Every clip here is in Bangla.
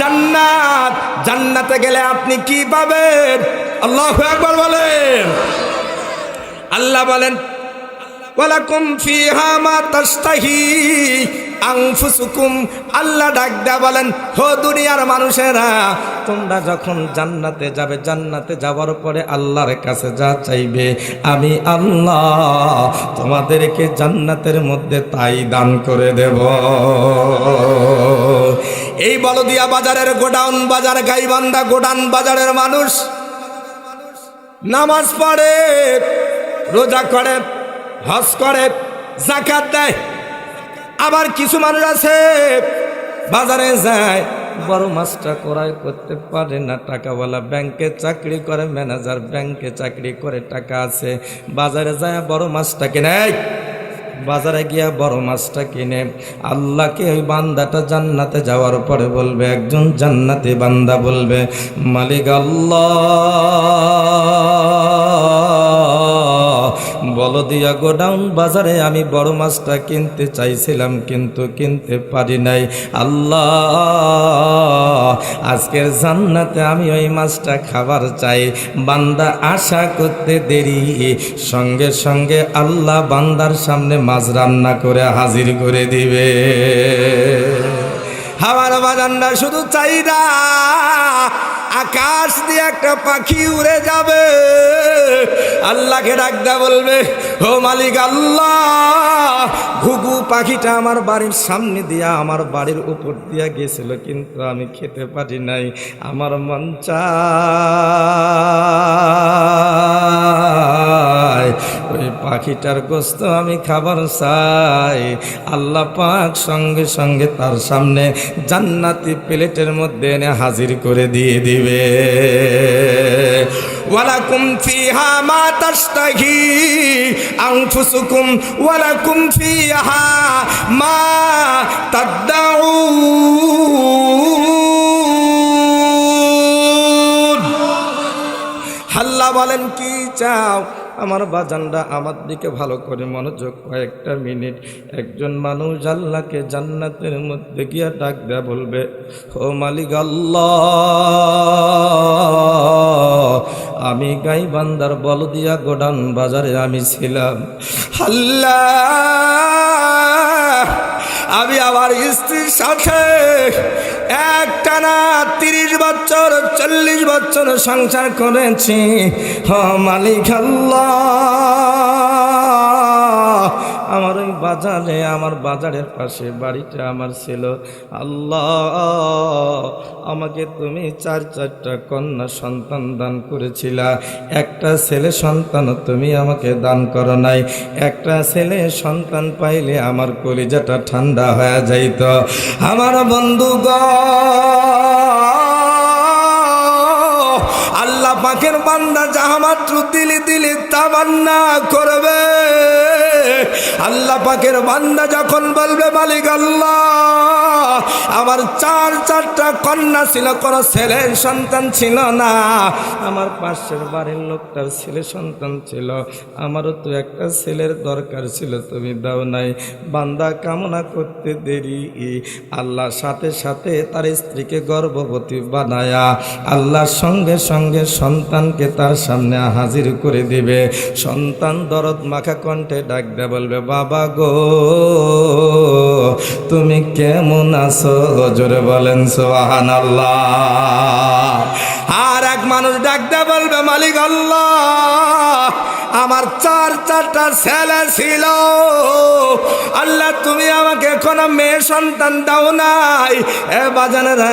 জান্নাত। জান্নাতে গেলে আপনি কি পাবেন? আল্লাহু আকবার বলেন। আল্লাহ বলেন ওয়ালাকুম ফিহা মা তাশতাহি আনফুসুকুম। আল্লাহ ডাক দেয়া বলেন, হো দুনিয়ার মানুষেরা, তোমরা যখন জান্নাতে যাবে, জান্নাতে যাওয়ার পরে আল্লাহর কাছে যা চাইবে, আমি আল্লাহ তোমাদেরকে জান্নাতের মধ্যে তাই দান করে দেব। এই বলদিয়া বাজারের গোডাউন বাজার, গাইবান্ধা গোডাউন বাজারের মানুষ নামাজ পড়ে, রোজা করে, হজ করে, যাকাত দেয়। আবার কিছু মানুষ আছে বাজারে যায়, বড় মাছটা ক্রয় করতে পারে না, টাকাওয়ালা, ব্যাংকে চাকরি করে, ম্যানেজার, ব্যাংকে চাকরি করে, টাকা আছে, বাজারে যায় বড় মাছটা কিনে, বাজারে গিয়া বড় মাছটা কিনে আল্লাহকে ওই বান্দাটা জান্নাতে যাওয়ার পরে বলবে, একজন জান্নাতি বান্দা বলবে, মালিক আল্লাহ, বলদিয়া গোডাউন বাজারে আমি বড় মাছটা কিনতে চাইছিলাম কিন্তু কিনতে পারি নাই। আল্লাহ, আজকের জান্নাতে আমি ওই মাছটা খাবার চাই। বান্দা আশা করতে দেরি, সঙ্গে সঙ্গে আল্লাহ বান্দার সামনে মাছ রান্না করে হাজির করে দিবে। আমার বাজানরা শুধু চাই না আকাশ দিয়ে একটা পাখি উড়ে যাবে, আল্লাহকে ডাকদা বলবে, ও মালিক আল্লাহ, ঘুঘু পাখিটা আমার বাড়ির সামনে দিয়া, আমার বাড়ির উপর দিয়া গেছিল কিন্তু আমি খেতে পারি নাই, আমার মন চায় ওই পাখিটার গোস্ত আমি খাবার চাই। আল্লাহ পাক সঙ্গে সঙ্গে তার সামনে জান্নাতি প্লেটের মধ্যে এনে হাজির করে দিয়ে দিবে। ওয়ালাকুম ফিহা মা তাশতাহি আনফুসুকুম ওয়ালাকুম ফিহা মা তাদউন। আল্লাহ বলেন, কি চাও? আমার বাজানরা আমার দিকে ভালো করে মনোযোগ, কয়েকটা মিনিট। একজন মানুষ আল্লাহকে জান্নাতের মধ্যে গিয়া ডাক দেয়া বলবে, ও মালিক আল্লাহ, আমি গাইবান্ধার বলদিয়া গোডাউন বাজারে আমি ছিলাম। আল্লাহ, আমি আমার স্ত্রীর সাথে একটানা 30 বছর 40 বছর সংসার করেছি। হ মালিক আল্লাহ, আমার ওই বাজারে, আমার বাজারের পাশে বাড়িটা আমার ছিল। আল্লাহ, আমাকে তুমি 4টা কন্যা সন্তান দান করেছিলা, একটা ছেলে সন্তান তুমি আমাকে দান করো নাই। একটা ছেলে সন্তান পাইলে আমার কলিজাটা ঠান্ডা হয়ে যাইত। আমার বন্ধুগণ, আল্লাহ পাকের বান্দা যাহা মাত্র দিলি তামান্না করবে, আল্লাহ পাকের বান্দা যখন বলবে, মালিক আল্লাহ, আমার 4টা কন্যা ছিল, কোনো ছেলের সন্তান ছিল না, আমার পাশের বাড়ির লোকটার ছেলে সন্তান ছিল, আমারও তো একটা ছেলের দরকার ছিল, তুমি দাও নাই। বান্দা কামনা করতে দেরি, আল্লাহ সাথে সাথে তার স্ত্রীকে গর্ভবতী বানায়া আল্লাহ সঙ্গে সঙ্গে সন্তানকে তার সামনে হাজির করে দিবে। সন্তান দরদ মাখা কণ্ঠে ডাক দে বলবে, বাবা গো, তুমি কেমন আছো? জোরে বলেন সুবহানাল্লাহ। আর এক মানুষ ডাক দে বলবে, মালিক আল্লাহ, আমার 4টা ছেলে ছিল, আল্লাহ তুমি আমাকে কোনো মেয়ে সন্তান দাও নাই। এ বাজানেরা,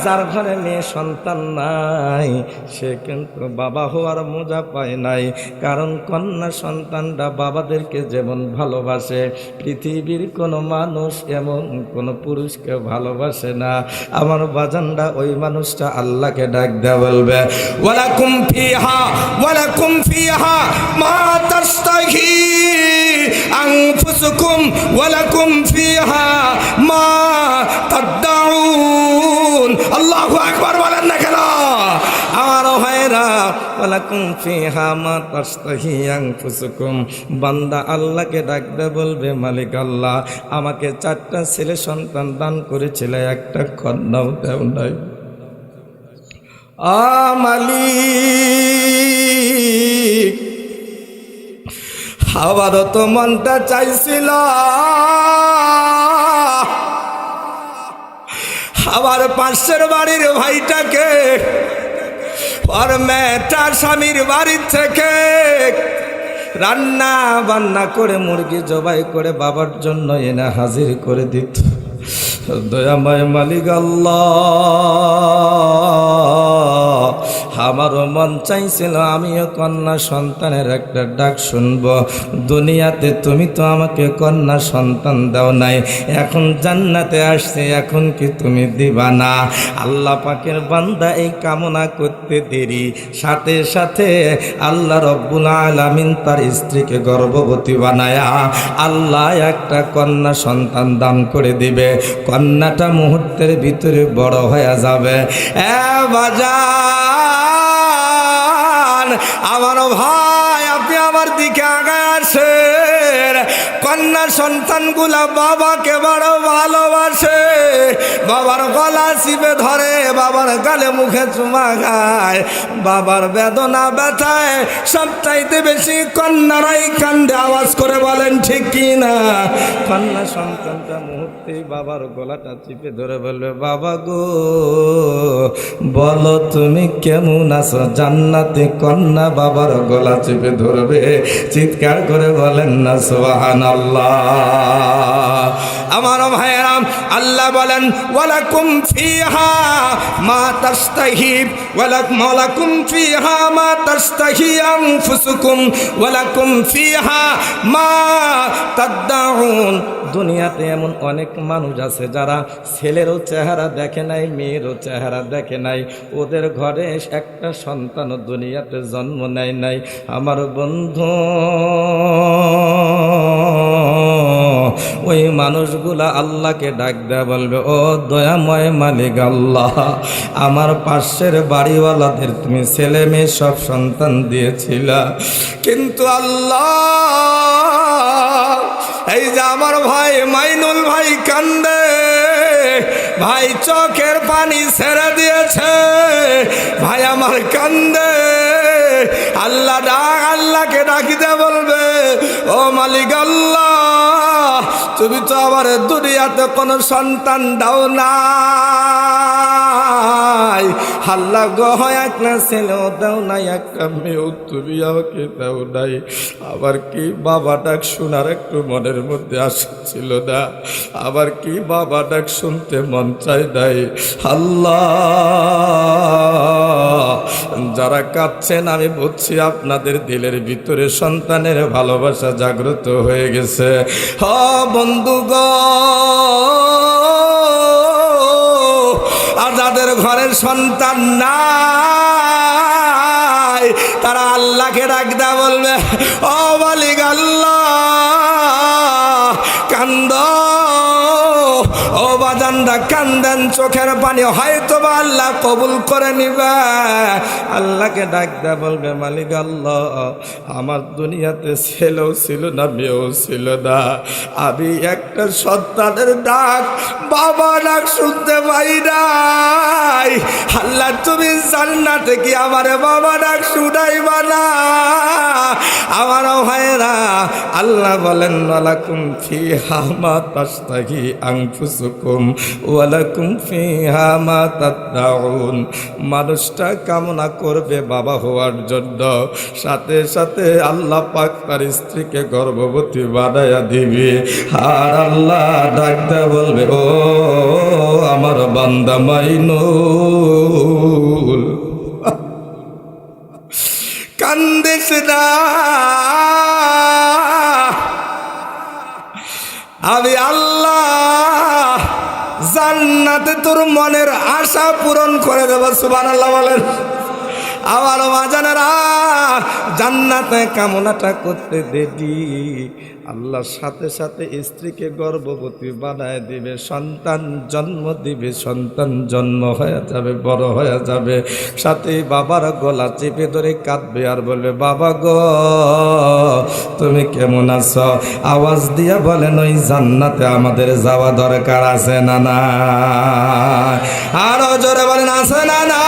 যার ঘরে মেয়ে সন্তান নাই সে কিন্তু বাবা হওয়ার মজা পায় নাই, কারণ কন্যা সন্তানরা বাবাদেরকে যেমন ভালোবাসে, পৃথিবীর কোনো মানুষ এমন কোনো পুরুষকে ভালোবাসে না। আমার বাজানরা, ওই মানুষটা আল্লাহকে ডাক দেয়া বলবে, ওয়ালাকুম ফিহা মা তাশতাহি আনফুসুকুম ওয়ালাকুম ফিহা মা তাদউন। আল্লাহু আকবার বলেন না কেন? আমার ভাইরা, ওয়ালাকুম ফিহা মা তাশতাহি আনফুসুকুম। বান্দা আল্লাহকে ডাকবে, বলবে মালিক আল্লাহ আমাকে 4টা ছেলে সন্তান দান করেছিলে, একটা কন্যাও দেও নাই। মালিক আবারও তো মনটা চাইছিল আবার পাশের বাড়ির ভাইটাকে আর মেয়েটা স্বামীর বাড়ির থেকে রান্না বান্না করে মুরগি জবাই করে বাবার জন্য এনে হাজির করে দিত। দয়াময় মালিক আল্লাহ আমারও মন চাইছিল আমিও কন্যা সন্তানের একটা ডাক শুনব। দুনিয়াতে তুমি তো আমাকে কন্যা সন্তান দাও নাই, এখন জান্নাতে আসছে, এখন কি তুমি দিবা না? আল্লাহ পাকের বান্দা এই কামনা করতে দেরি, সাথে সাথে আল্লাহ রব্বুল আলামিন তার স্ত্রীকে গর্ভবতী বানায়া আল্লাহ একটা কন্যা সন্তান দান করে দিবে। কন্যাটা মুহূর্তের ভিতরে বড় হয়ে যাবে। বাজান আমার ভাই, আপনি আমার দিকে আগায় আসেন। কন্যা সন্তানগুলা বাবাকে বড় ভালোবাসে, বাবার গলা চিপে ধরে, বাবার গালে মুখে চুমা খায়, বাবার বেদনা ব্যথায় সবচাইতে বেশি কন্যারাই কান্দে। আওয়াজ করে বলেন ঠিক কি না? কন্যা সন্তানটা মুহূর্তেই বাবার গলাটা চিপে ধরে বলবে, বাবা গো বলো তুমি কেমন আছো? জান্নাতে কন্যা বাবার গলা চেপে ধরবে, চিৎকার করে বলেন না সুবহানাল্লাহ। আমার ভাইয়েরা, আল্লাহ বলেন ওয়ালাকুম ফিহা মা তাশতাহি ওয়ালাকুম ফিহা মা তাশতাহি আনফুসুকুম ওয়ালাকুম ফিহা মা তাদউন। দুনিয়াতে এমন অনেক মানুষ আছে যারা ছেলেরও চেহারা দেখে নাই, মেয়েরও চেহারা দেখে নাই, ওদের ঘরে একটা সন্তানও দুনিয়াতে জন্ম নেয় নাই। আমার বন্ধু, ওই মানুষগুলা আল্লাহকে ডাক দেয়া বলবে, ও দয়াময় মালিক আল্লাহ আমার পাশের বাড়িওয়ালাদের তুমি ছেলে মেয়ে সব সন্তান দিয়েছিলা, কিন্তু আল্লাহ এই যে আমার ভাই মাইনুল ভাই কান্দে, ভাই চোখের পানি ছেড়ে দিয়েছে, ভাই আমার কান্দে। আল্লাহ আল্লাহকে ডাকিতে বলবে, ও মালিক আল্লাহ তুমি তো আমার দুনিয়াতে কোনো সন্তান দাও নাই, আল্লাহ গো একটা ছেলেও দাও নাই, একটা মেয়েও তুমি আমাকে দাও নাই। আবার কি বাবা ডাক শোনার একটু মনের মধ্যে আশা ছিল না, আবার কি বাবা ডাক শুনতে মন চাই নাই। আল্লাহ যারা কাঁদছেন আমি বুঝছি আপনাদের দিলের ভিতরে সন্তানের ভালোবাসা জাগ্রত হয়ে গেছে। হ বন্ধুগণ, আর যাদের ঘরের সন্তান নাই তারা আল্লাহকে ডাক দেয়া বলবে, ও মালিক আল্লাহ কান্দ, ও বাজানরা কান্দেন, চোখের পানি হয়তো বা আল্লাহ কবুল করে নিবে। আল্লাহকে ডাক দেয়া বলবে, মালিক আল্লাহ আমার দুনিয়াতে ছেলেও ছিল না, মেয়েও ছিল না, আমি একটা সন্তানের ডাক বাবা ডাক শুনতে পাই নাই। আল্লাহ তুমি জান্নাতে কি আমার বাবা ডাক শুনাইবা না? আমার ভাইয়েরা, আল্লাহ বলেন ওয়ালাকুম ফিহা মা তাশতাহি আনফুসুকুম ওয়ালাকুম ফিহা মা তাদউন। মানুষটা কামনা করবে বাবা হওয়ার জন্য, সাথে সাথে আল্লাহ পাক তার স্ত্রীকে গর্ভবতী বানায়া দিবে। আর আল্লাহ ডাকতে বলবে, ও আমার বান্দা মাইনুল কান্দিস না, আমি আল্লাহ জান্নাতে তোর মনের আশা পূরণ করে দেব। সুবহানাল্লাহ বলেন। আমার বাজানেরা জান্নাতে কামনাটা করতে দেরি, আল্লাহর সাথে সাথে স্ত্রীকে গর্ভবতী বানায় দিবে, সন্তান জন্ম দিবে, সন্তান জন্ম হয়ে যাবে, বড় হয়ে যাবে, সাথে বাবার গলা চেপে ধরে কাঁদবে আর বলবে, বাবা গো তুমি কেমন আছো? আওয়াজ দিয়া বলেন ওই জান্নাতে আমাদের যাওয়া দরকার আছে না না? আরো জোরে বলেন আছে না না?